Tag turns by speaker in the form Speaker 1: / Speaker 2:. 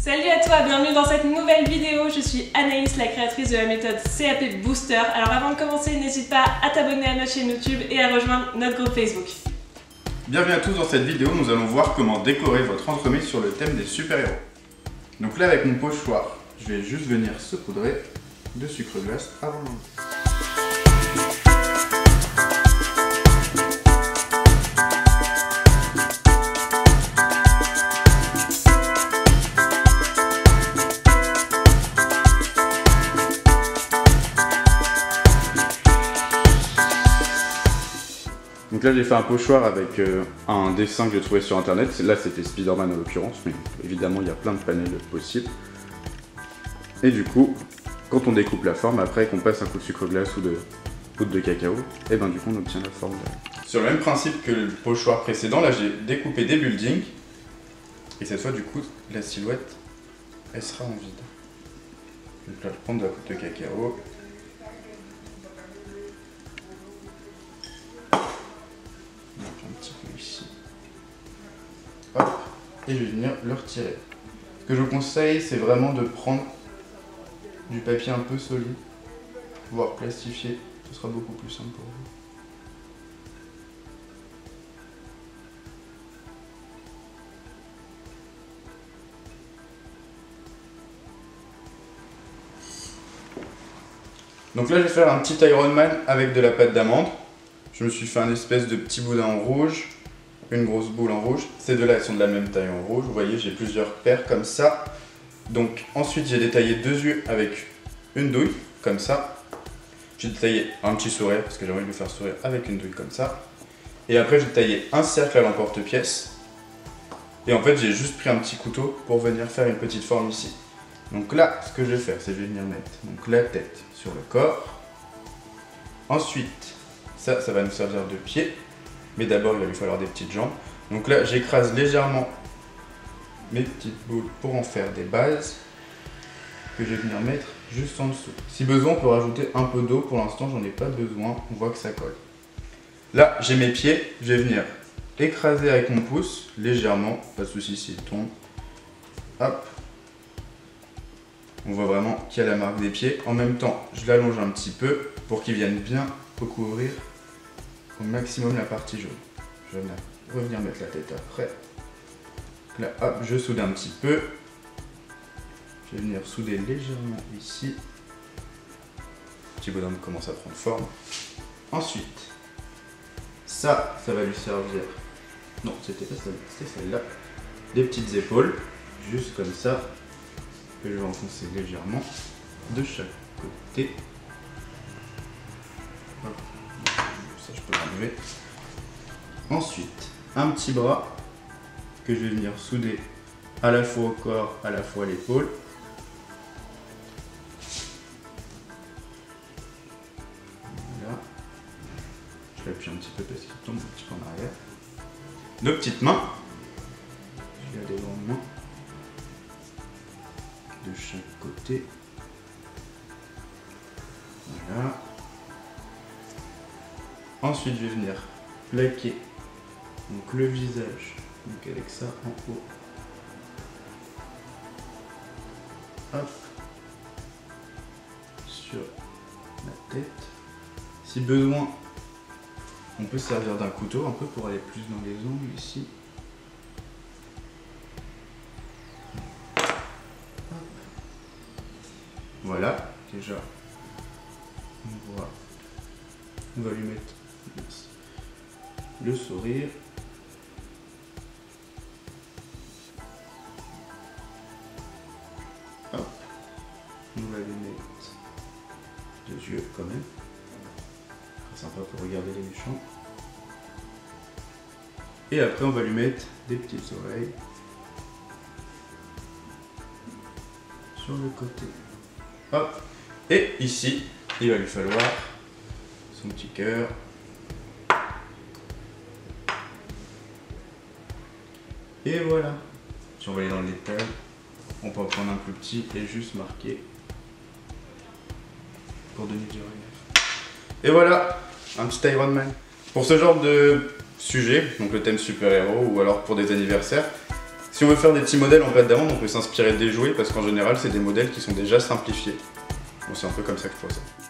Speaker 1: Salut à toi, bienvenue dans cette nouvelle vidéo. Je suis Anaïs, la créatrice de la méthode CAP Booster. Alors avant de commencer, n'hésite pas à t'abonner à notre chaîne YouTube et à rejoindre notre groupe Facebook.
Speaker 2: Bienvenue à tous, dans cette vidéo, nous allons voir comment décorer votre entremise sur le thème des super-héros. Donc là, avec mon pochoir, je vais juste venir saupoudrer de sucre glace avant l'enlever. Donc là j'ai fait un pochoir avec un dessin que j'ai trouvé sur internet. Là c'était Spider-Man en l'occurrence, mais évidemment il y a plein de panels possibles. Et du coup, quand on découpe la forme, après qu'on passe un coup de sucre glace ou de poudre de cacao, et ben du coup on obtient la forme de... Sur le même principe que le pochoir précédent, là j'ai découpé des buildings. Et cette fois du coup, la silhouette, elle sera en vide. Donc là je prends de la poudre de cacao. Hop, et je vais venir le retirer. Ce que je vous conseille, c'est vraiment de prendre du papier un peu solide, voire plastifié, ce sera beaucoup plus simple pour vous. Donc là, je vais faire un petit Iron Man avec de la pâte d'amande. Je me suis fait un espèce de petit boudin en rouge. Une grosse boule en rouge. Ces deux-là, elles sont de la même taille en rouge. Vous voyez, j'ai plusieurs paires comme ça. Donc ensuite, j'ai détaillé deux yeux avec une douille, comme ça. J'ai détaillé un petit sourire, parce que j'ai envie de le faire sourire avec une douille comme ça. Et après, j'ai taillé un cercle à l'emporte-pièce. Et en fait, j'ai juste pris un petit couteau pour venir faire une petite forme ici. Donc là, ce que je vais faire, c'est que je vais venir mettre donc, la tête sur le corps. Ensuite, ça va nous servir de pied. Mais d'abord, il va lui falloir des petites jambes. Donc là, j'écrase légèrement mes petites boules pour en faire des bases que je vais venir mettre juste en dessous. Si besoin, on peut rajouter un peu d'eau. Pour l'instant, j'en ai pas besoin. On voit que ça colle. Là, j'ai mes pieds. Je vais venir écraser avec mon pouce légèrement. Pas de souci s'il tombe. Hop. On voit vraiment qu'il y a la marque des pieds. En même temps, je l'allonge un petit peu pour qu'il vienne bien recouvrir au maximum la partie jaune. Je vais revenir mettre la tête après. Là, hop, je soude un petit peu. Je vais venir souder légèrement ici. Le petit bonhomme commence à prendre forme. Ensuite, ça va lui servir. Non, c'était pas celle-là, c'était celle-là. Des petites épaules, juste comme ça, que je vais enfoncer légèrement de chaque côté. Hop. Ça, je peux l'enlever. Ensuite, un petit bras que je vais venir souder à la fois au corps, à la fois à l'épaule. Voilà. Je l'appuie un petit peu parce qu'il tombe un petit peu en arrière. Deux petites mains. Il y a des grandes mains de chaque côté. Voilà. Ensuite, je vais venir plaquer donc, le visage donc avec ça en haut. Hop. Sur la tête. Si besoin, on peut se servir d'un couteau un peu pour aller plus dans les ongles ici. Hop. Voilà, déjà, on va lui mettre le sourire. Hop. On va lui mettre deux yeux quand même. Très sympa pour regarder les méchants. Et après on va lui mettre des petites oreilles sur le côté. Hop. Et ici, il va lui falloir son petit cœur. Et voilà. Si on va aller dans le détail, on peut en prendre un plus petit et juste marquer pour donner du relief. Et voilà, un petit Iron Man. Pour ce genre de sujet, donc le thème super-héros ou alors pour des anniversaires, Si on veut faire des petits modèles en pâte d'amande, on peut s'inspirer des jouets parce qu'en général, c'est des modèles qui sont déjà simplifiés. Bon, c'est un peu comme ça que je vois ça.